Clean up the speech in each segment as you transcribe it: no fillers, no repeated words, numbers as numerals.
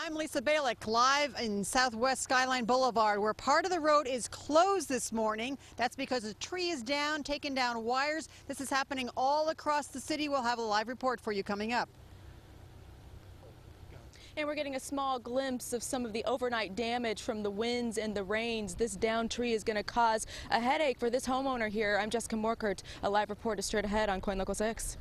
I'm Lisa Balick, live in Southwest Skyline Boulevard, where part of the road is closed this morning. That's because a tree is down, taking down wires. This is happening all across the city. We'll have a live report for you coming up. And we're getting a small glimpse of some of the overnight damage from the winds and the rains. This downed tree is going to cause a headache for this homeowner here. I'm Jessica Morkert. A live report is straight ahead on KOIN Local 6.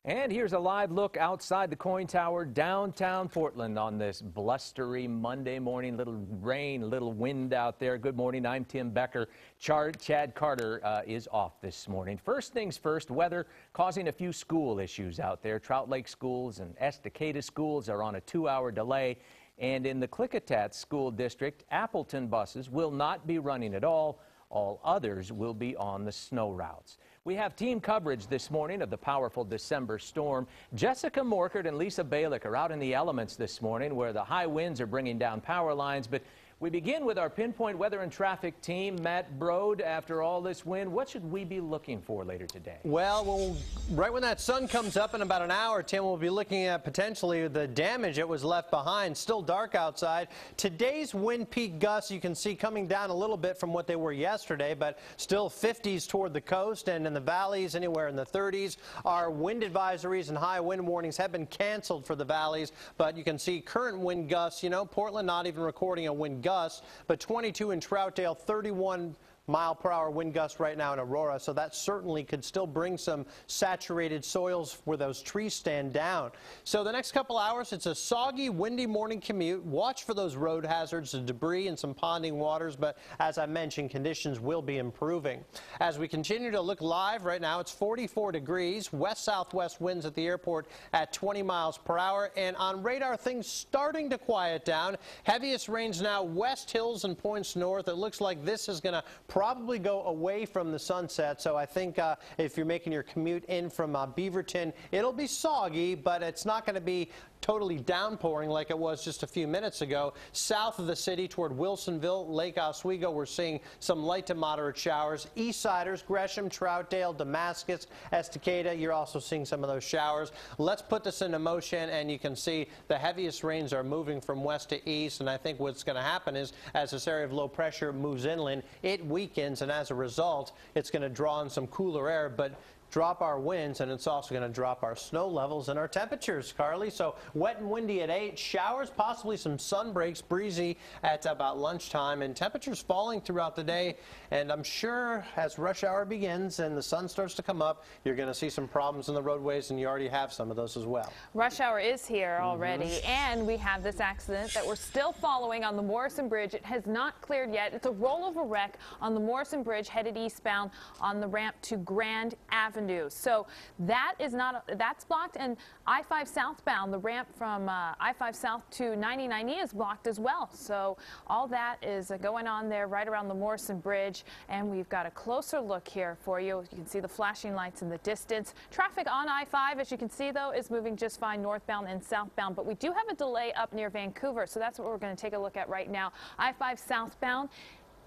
And here's a live look outside the KOIN Tower, downtown Portland on this blustery Monday morning. Little rain, little wind out there. Good morning. I'm Tim Becker. Chad Carter is off this morning. First things first, weather causing a few school issues out there. Trout Lake schools and Estacada schools are on a 2-hour delay. And in the Klickitat School District, Appleton buses will not be running at all. All others will be on the snow routes. We have team coverage this morning of the powerful December storm. Jessica Morkert and Lisa Balick are out in the elements this morning where the high winds are bringing down power lines. But we begin with our pinpoint weather and traffic team, Matt Brode. After all this wind, what should we be looking for later today? Well, right when that sun comes up in about an hour, Tim, we'll be looking at potentially the damage that was left behind. Still dark outside. Today's wind peak gusts you can see coming down a little bit from what they were yesterday, but still 50s toward the coast, and in the valleys anywhere in the 30s. Our wind advisories and high wind warnings have been canceled for the valleys, but you can see current wind gusts. You know, Portland not even recording a wind gust, but 22 in Troutdale, 31-mile-per-hour wind gust right now in Aurora, so that certainly could still bring some saturated soils where those trees stand down. So the next couple hours, it's a soggy, windy morning commute. Watch for those road hazards, the debris, and some ponding waters, but as I mentioned, conditions will be improving. As we continue to look live right now, it's 44 degrees, west-southwest winds at the airport at 20 miles per hour, and on radar, things starting to quiet down. Heaviest rains now west hills and points north. It looks like this is going to probably go away from the sunset, so I think if you're making your commute in from Beaverton, it'll be soggy, but it's not going to be totally downpouring like it was just a few minutes ago. South of the city toward Wilsonville, Lake Oswego, we're seeing some light to moderate showers. Eastsiders, Gresham, Troutdale, Damascus, Estacada, you're also seeing some of those showers. Let's put this into motion, and you can see the heaviest rains are moving from west to east, and I think what's going to happen is as this area of low pressure moves inland, it weakens, and as a result, it's going to draw in some cooler air, but drop our winds, and it's also going to drop our snow levels and our temperatures, Carly. So wet and windy at 8, showers, possibly some sun breaks, breezy at about lunchtime, and temperatures falling throughout the day. And I'm sure as rush hour begins and the sun starts to come up, you're going to see some problems in the roadways, and you already have some of those as well. Rush hour is here already, and we have this accident that we're still following on the Morrison Bridge. It has not cleared yet. It's a rollover wreck on the Morrison Bridge headed eastbound on the ramp to Grand Avenue. So that's blocked, and I-5 southbound, the ramp from I-5 south to 99E is blocked as well. So all that is going on there right around the Morrison Bridge, and we've got a closer look here for you. You can see the flashing lights in the distance. Traffic on I-5, as you can see, though, is moving just fine northbound and southbound, but we do have a delay up near Vancouver, so that's what we're going to take a look at right now. I-5 southbound,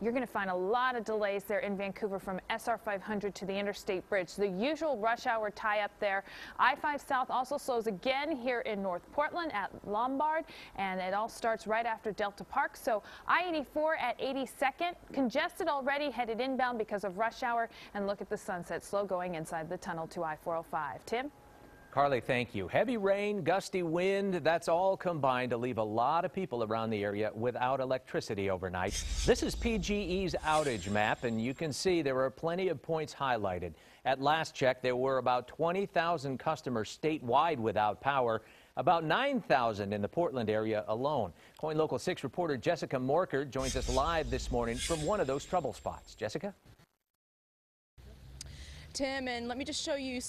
you're going to find a lot of delays there in Vancouver from SR 500 to the Interstate Bridge. The usual rush hour tie-up there. I-5 South also slows again here in North Portland at Lombard, and it all starts right after Delta Park. So I-84 at 82nd, congested already, headed inbound because of rush hour. And look at the sunset, slow going inside the tunnel to I-405. Tim? Carly, thank you. Heavy rain, gusty wind, that's all combined to leave a lot of people around the area without electricity overnight. This is PGE's outage map, and you can see there are plenty of points highlighted. At last check, there were about 20,000 customers statewide without power, about 9,000 in the Portland area alone. KOIN Local 6 reporter Jessica Morkert joins us live this morning from one of those trouble spots. Jessica? Tim, and let me just show you.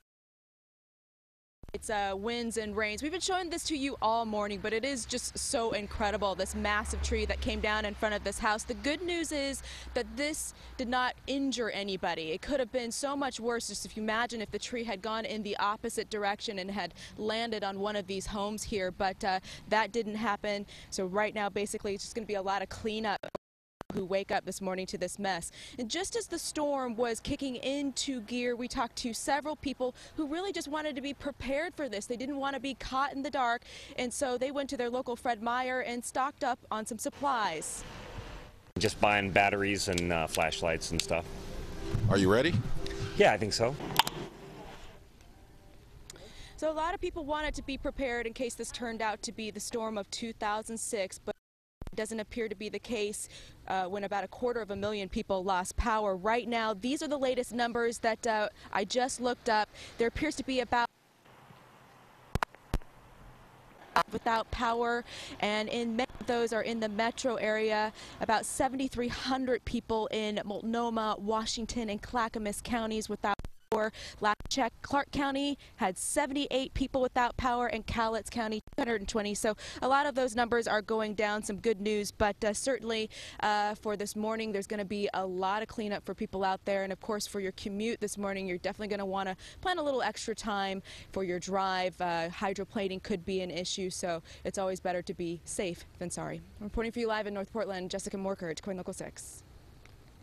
It's winds and rains. We've been showing this to you all morning, but it is just so incredible, this massive tree that came down in front of this house. The good news is that this did not injure anybody. It could have been so much worse. Just if you imagine if the tree had gone in the opposite direction and had landed on one of these homes here, but that didn't happen. So right now, basically, it's just going to be a lot of cleanup. who wake up this morning to this mess. And just as the storm was kicking into gear, we talked to several people who really just wanted to be prepared for this. They didn't want to be caught in the dark, and so they went to their local Fred Meyer and stocked up on some supplies. Just buying batteries and flashlights and stuff. Are you ready? Yeah, I think so. So a lot of people wanted to be prepared in case this turned out to be the storm of 2006, but it doesn't appear to be the case when about 250,000 people lost power. Right now, these are the latest numbers that I just looked up. There appears to be about without power, and in many of those are in the metro area. About 7,300 people in Multnomah, Washington, and Clackamas counties without power. Last check, Clark County had 78 people without power, and Cowlitz County 220. So a lot of those numbers are going down. Some good news, but certainly for this morning, there's going to be a lot of cleanup for people out there. And of course, for your commute this morning, you're definitely going to want to plan a little extra time for your drive. Hydroplaning could be an issue, so it's always better to be safe than sorry. Reporting for you live in North Portland, Jessica Morkert, KOIN Local 6.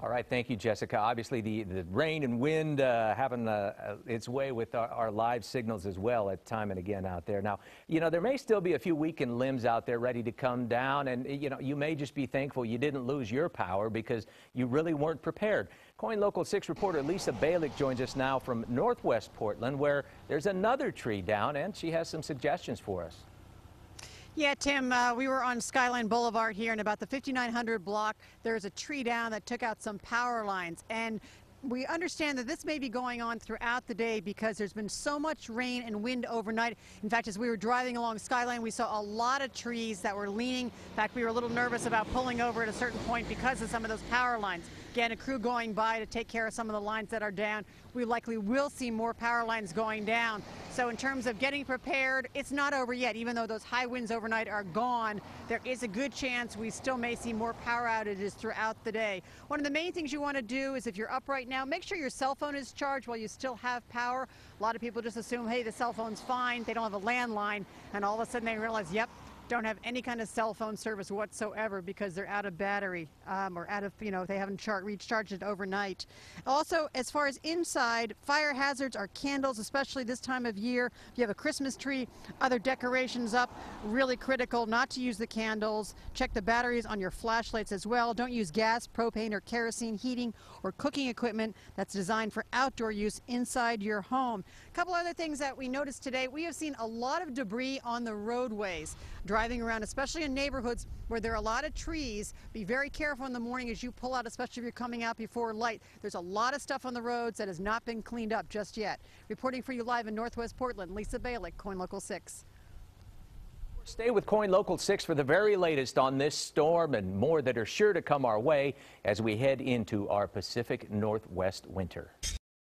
All right, thank you, Jessica. Obviously, the rain and wind having its way with our live signals as well at time and again out there. Now, you know, there may still be a few weakened limbs out there ready to come down, and, you know, you may just be thankful you didn't lose your power because you really weren't prepared. KOIN Local 6 reporter Lisa Balick joins us now from Northwest Portland, where there's another tree down, and she has some suggestions for us. Yeah, Tim, we were on Skyline Boulevard here, and about the 5900 block, there's a tree down that took out some power lines. And we understand that this may be going on throughout the day because there's been so much rain and wind overnight. In fact, as we were driving along Skyline, we saw a lot of trees that were leaning. In fact, we were a little nervous about pulling over at a certain point because of some of those power lines. Again, a crew going by to take care of some of the lines that are down. We likely will see more power lines going down. So in terms of getting prepared, it's not over yet. Even though those high winds overnight are gone, there is a good chance we still may see more power outages throughout the day. One of the main things you want to do is, if you're up right now, make sure your cell phone is charged while you still have power. A lot of people just assume, hey, the cell phone's fine. They don't have a landline, and all of a sudden they realize, yep, don't have any kind of cell phone service whatsoever because they're out of battery or out of, you know, they haven't recharged it overnight. Also, as far as inside, fire hazards are candles, especially this time of year. If you have a Christmas tree, other decorations up, really critical not to use the candles. Check the batteries on your flashlights as well. Don't use gas, propane, or kerosene heating or cooking equipment that's designed for outdoor use inside your home. A couple other things that we noticed today, we have seen a lot of debris on the roadways. Driving around, especially in neighborhoods where there are a lot of trees, be very careful in the morning as you pull out, especially if you're coming out before light. There's a lot of stuff on the roads that has not been cleaned up just yet. Reporting for you live in Northwest Portland, Lisa Balick, KOIN Local 6. Stay with KOIN Local 6 for the very latest on this storm and more that are sure to come our way as we head into our Pacific Northwest winter.